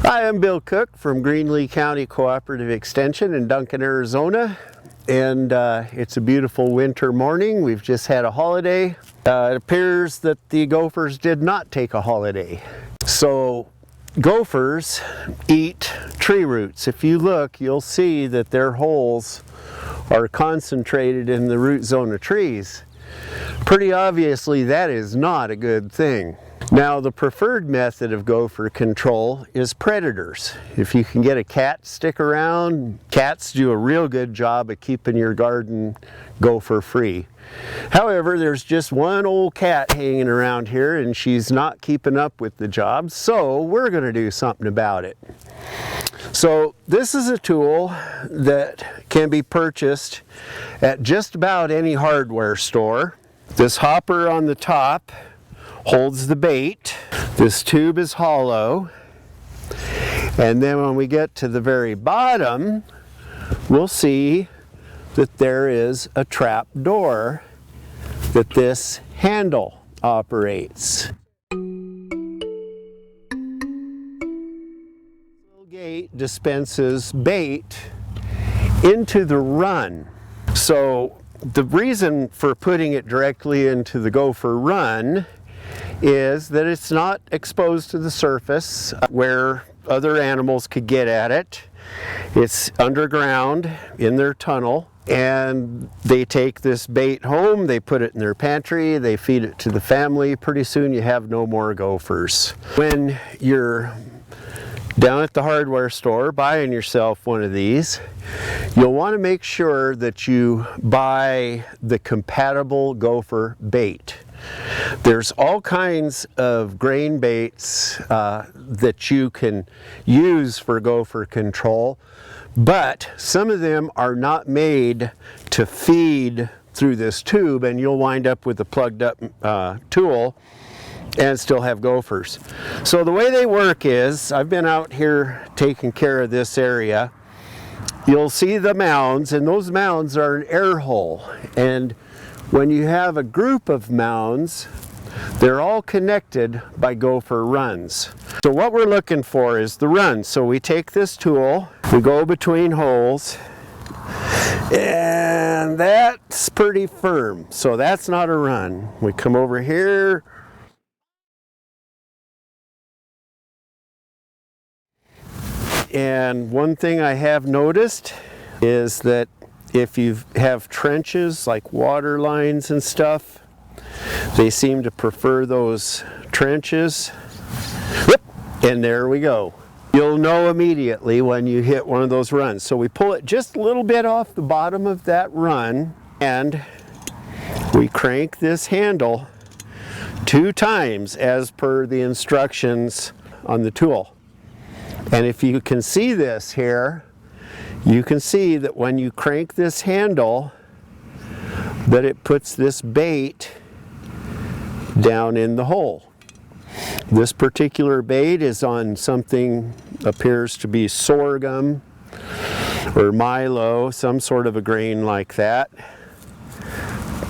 Hi, I'm Bill Cook from Greenlee County Cooperative Extension in Duncan, Arizona. And it's a beautiful winter morning. We've just had a holiday. It appears that the gophers did not take a holiday. So gophers eat tree roots. If you look, you'll see that their holes are concentrated in the root zone of trees. Pretty obviously, that is not a good thing. Now, the preferred method of gopher control is predators. If you can get a cat stick around, cats do a real good job of keeping your garden gopher free. However, there's just one old cat hanging around here and she's not keeping up with the job, so we're going to do something about it. So this is a tool that can be purchased at just about any hardware store. This hopper on the top holds the bait. This tube is hollow, and then when we get to the very bottom, we'll see that there is a trap door that this handle operates. The gate dispenses bait into the run. So the reason for putting it directly into the gopher run is that it's not exposed to the surface where other animals could get at it. It's underground in their tunnel, and they take this bait home, they put it in their pantry, they feed it to the family. Pretty soon you have no more gophers. When you're down at the hardware store buying yourself one of these, you'll want to make sure that you buy the compatible gopher bait. There's all kinds of grain baits that you can use for gopher control, but some of them are not made to feed through this tube, and you'll wind up with a plugged up tool and still have gophers. So the way they work is, I've been out here taking care of this area. You'll see the mounds, and those mounds are an air hole. And when you have a group of mounds, they're all connected by gopher runs. So what we're looking for is the run. So we take this tool, we go between holes, and that's pretty firm. So that's not a run. We come over here, and one thing I have noticed is that if you have trenches like water lines and stuff, they seem to prefer those trenches. And there we go. You'll know immediately when you hit one of those runs. So we pull it just a little bit off the bottom of that run, and we crank this handle 2 times as per the instructions on the tool. And if you can see this here, you can see that when you crank this handle, that it puts this bait down in the hole. This particular bait is on something appears to be sorghum or milo, some sort of a grain like that.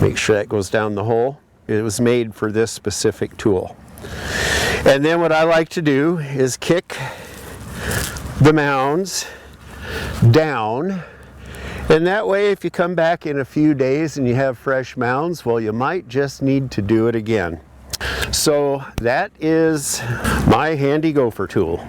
Make sure that goes down the hole. It was made for this specific tool. And then what I like to do is kick the mounds down, and that way if you come back in a few days and you have fresh mounds, well, you might just need to do it again. So that is my handy gopher tool.